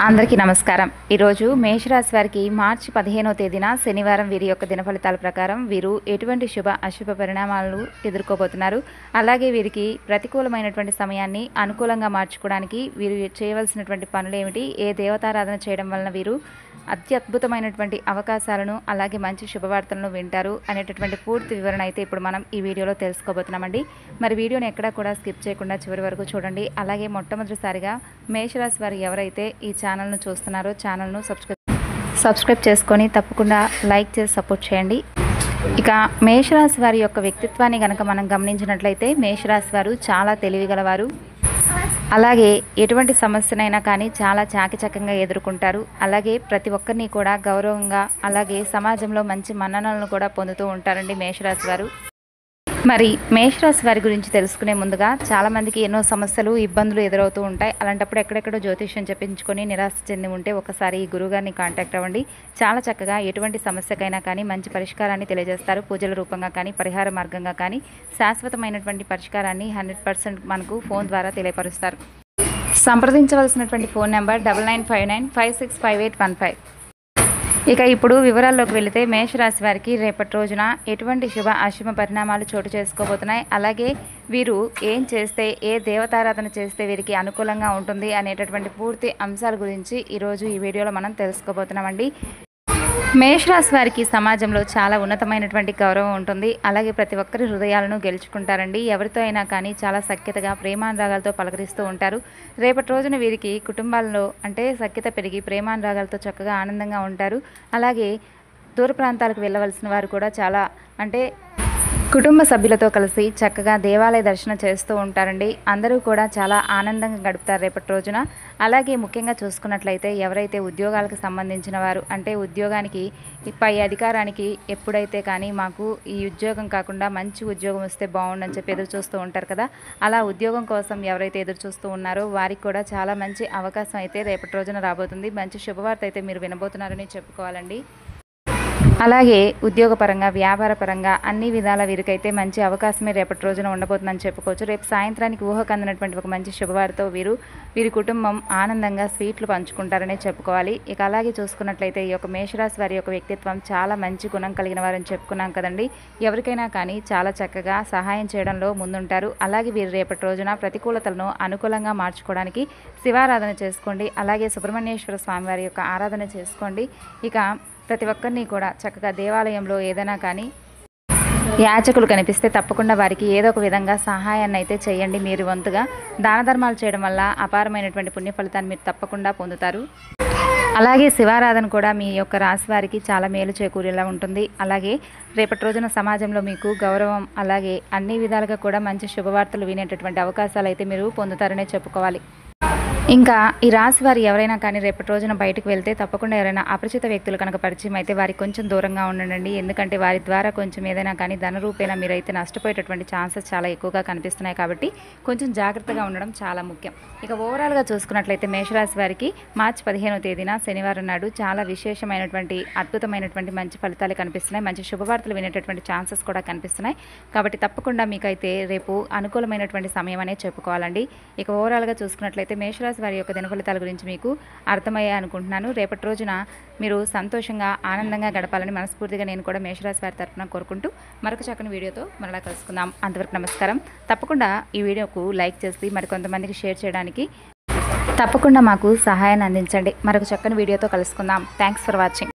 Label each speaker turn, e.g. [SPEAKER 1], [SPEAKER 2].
[SPEAKER 1] అందరికీ నమస్కారం। ఈరోజు మేషరాశి వారికి మార్చి 15వ తేదీన శనివారం వీరి యొక్క దినఫలితాల ప్రకారం వీరు ఎటువంటి శుభ అశుభ పరిణామాలను ఎదుర్కోబోతున్నారు, అలాగే వీరికి ప్రతికూలమైనటువంటి సమయాన్ని అనుకూలంగా మార్చుకోవడానికి వీరు చేయవలసినటువంటి పనులు ఏమిటి, ఏ దేవతారాధన చేయడం వలన వీరు అత్యద్భుతమైనటువంటి అవకాశాలను అలాగే మంచి శుభవార్తలను వింటారు అనేటటువంటి పూర్తి వివరణ అయితే ఇప్పుడు మనం ఈ వీడియోలో తెలుసుకోబోతున్నామండి। మరి వీడియోని ఎక్కడా కూడా స్కిప్ చేయకుండా చివరి వరకు చూడండి। అలాగే మొట్టమొదటిసారిగా మేషరాశి వారు ఎవరైతే ఈ ఛానల్ను చూస్తున్నారో ఛానల్ను సబ్స్క్రైబ్ చేసుకొని తప్పకుండా లైక్ చేసి సపోర్ట్ చేయండి। ఇక మేషరాశి వారి యొక్క వ్యక్తిత్వాన్ని కనుక మనం గమనించినట్లయితే మేషరాశి వారు చాలా తెలివిగలవారు, అలాగే ఎటువంటి సమస్యనైనా కానీ చాలా చాకచక్యంగా ఎదుర్కొంటారు, అలాగే ప్రతి ఒక్కరిని కూడా గౌరవంగా అలాగే సమాజంలో మంచి మన్ననలను కూడా పొందుతూ ఉంటారండి మేషరాశి వారు। మరి మేషరాశి వారి గురించి తెలుసుకునే ముందుగా చాలామందికి ఎన్నో సమస్యలు ఇబ్బందులు ఎదురవుతూ ఉంటాయి। అలాంటప్పుడు ఎక్కడెక్కడో జ్యోతిష్యం చెప్పించుకొని నిరాశ చెంది ఉంటే ఒకసారి ఈ గురువుగారిని కాంటాక్ట్ అవ్వండి। చాలా చక్కగా ఎటువంటి సమస్యకైనా కానీ మంచి పరిష్కారాన్ని తెలియజేస్తారు। పూజల రూపంగా కానీ పరిహార మార్గంగా కానీ శాశ్వతమైనటువంటి పరిష్కారాన్ని 100% మనకు ఫోన్ ద్వారా తెలియపరుస్తారు। సంప్రదించవలసినటువంటి ఫోన్ నెంబర్ 9959565815। ఇక ఇప్పుడు వివరాల్లోకి వెళితే మేషరాశి వారికి రేపటి రోజున ఎటువంటి శుభ అశుభ పరిణామాలు చోటు చేసుకోబోతున్నాయి, అలాగే వీరు ఏం చేస్తే ఏ దేవతారాధన చేస్తే వీరికి అనుకూలంగా ఉంటుంది అనేటటువంటి పూర్తి అంశాల గురించి ఈరోజు ఈ వీడియోలో మనం తెలుసుకోబోతున్నామండి। మేషరాశి వారికి సమాజంలో చాలా ఉన్నతమైనటువంటి గౌరవం ఉంటుంది, అలాగే ప్రతి ఒక్కరి హృదయాలను గెలుచుకుంటారండి। ఎవరితో అయినా కానీ చాలా సఖ్యతగా ప్రేమానురాగాలతో పలకరిస్తూ ఉంటారు। రేపటి రోజున వీరికి కుటుంబాల్లో అంటే సఖ్యత పెరిగి ప్రేమానురాగాలతో చక్కగా ఆనందంగా ఉంటారు। అలాగే దూర ప్రాంతాలకు వెళ్ళవలసిన వారు కూడా చాలా అంటే కుటుంబ సభ్యులతో కలిసి చక్కగా దేవాలయ దర్శనం చేస్తూ ఉంటారండి। అందరూ కూడా చాలా ఆనందంగా గడుపుతారు రేపటి రోజున। అలాగే ముఖ్యంగా చూసుకున్నట్లయితే ఎవరైతే ఉద్యోగాలకు సంబంధించిన వారు అంటే ఉద్యోగానికి పై అధికారానికి ఎప్పుడైతే కానీ మాకు ఈ ఉద్యోగం కాకుండా మంచి ఉద్యోగం వస్తే బాగుండని చెప్పి ఎదురు చూస్తూ ఉంటారు కదా, అలా ఉద్యోగం కోసం ఎవరైతే ఎదురు చూస్తూ ఉన్నారో వారికి కూడా చాలా మంచి అవకాశం అయితే రేపటి రోజున రాబోతుంది। మంచి శుభవార్త అయితే మీరు వినబోతున్నారని చెప్పుకోవాలండి। అలాగే ఉద్యోగపరంగా వ్యాపారపరంగా అన్ని విధాల వీరికైతే మంచి అవకాశమే రేపటి రోజున ఉండబోతుందని చెప్పుకోవచ్చు। రేపు సాయంత్రానికి ఊహకు అందినటువంటి ఒక మంచి శుభవార్తతో వీరి కుటుంబం ఆనందంగా స్వీట్లు పంచుకుంటారనే చెప్పుకోవాలి। ఇక అలాగే చూసుకున్నట్లయితే ఈ యొక్క మేషరాశి వారి యొక్క వ్యక్తిత్వం చాలా మంచి గుణం కలిగిన వారని చెప్పుకున్నాం కదండి। ఎవరికైనా కానీ చాలా చక్కగా సహాయం చేయడంలో ముందుంటారు। అలాగే వీరు రేపటి రోజున ప్రతికూలతలను అనుకూలంగా మార్చుకోవడానికి శివారాధన చేసుకోండి, అలాగే సుబ్రహ్మణ్యేశ్వర స్వామి వారి యొక్క ఆరాధన చేసుకోండి। ఇక ప్రతి ఒక్కరిని కూడా చక్కగా దేవాలయంలో ఏదైనా కానీ యాచకులు కనిపిస్తే తప్పకుండా వారికి ఏదో ఒక విధంగా సహాయాన్ని అయితే చేయండి। మీరు వంతుగా దాన ధర్మాలు చేయడం వల్ల అపారమైనటువంటి పుణ్య ఫలితాన్ని మీరు తప్పకుండా పొందుతారు। అలాగే శివారాధన కూడా మీ యొక్క రాశి వారికి చాలా మేలు చేకూరేలా ఉంటుంది। అలాగే రేపటి రోజున సమాజంలో మీకు గౌరవం అలాగే అన్ని విధాలుగా కూడా మంచి శుభవార్తలు వినేటటువంటి అవకాశాలు అయితే మీరు పొందుతారనే చెప్పుకోవాలి। ఇంకా ఈ రాశి వారు ఎవరైనా కానీ రేపటి రోజున బయటకు వెళ్తే తప్పకుండా ఎవరైనా అపరిచిత వ్యక్తులు కనుక పరిచయం అయితే వారికి కొంచెం దూరంగా ఉండండి, ఎందుకంటే వారి ద్వారా కొంచెం ఏదైనా కానీ ధన రూపేణ మీరైతే నష్టపోయేటటువంటి ఛాన్సెస్ చాలా ఎక్కువగా కనిపిస్తున్నాయి, కాబట్టి కొంచెం జాగ్రత్తగా ఉండడం చాలా ముఖ్యం। ఇక ఓవరాల్గా చూసుకున్నట్లయితే మేషరాశి వారికి మార్చి 15వ తేదీన శనివారం నాడు చాలా విశేషమైనటువంటి అద్భుతమైనటువంటి మంచి ఫలితాలు కనిపిస్తున్నాయి, మంచి శుభవార్తలు వినేటటువంటి ఛాన్సెస్ కూడా కనిపిస్తున్నాయి, కాబట్టి తప్పకుండా మీకైతే రేపు అనుకూలమైనటువంటి సమయం అనే చెప్పుకోవాలండి। ఇక ఓవరాల్గా చూసుకున్నట్లయితే మేషరాశి వారి యొక్క దినఫలితాల గురించి మీకు అర్థమయ్యే అనుకుంటున్నాను। రేపటి రోజున మీరు సంతోషంగా ఆనందంగా గడపాలని మనస్ఫూర్తిగా నేను కూడా మేషరాశి వారి తరఫున కోరుకుంటూ మరొక చక్కని వీడియోతో మరలా కలుసుకుందాం। అంతవరకు నమస్కారం। తప్పకుండా ఈ వీడియోకు లైక్ చేసి మరికొంతమందికి షేర్ చేయడానికి తప్పకుండా మాకు సహాయాన్ని అందించండి। మరొక చక్కని వీడియోతో కలుసుకుందాం। Thanks for watching.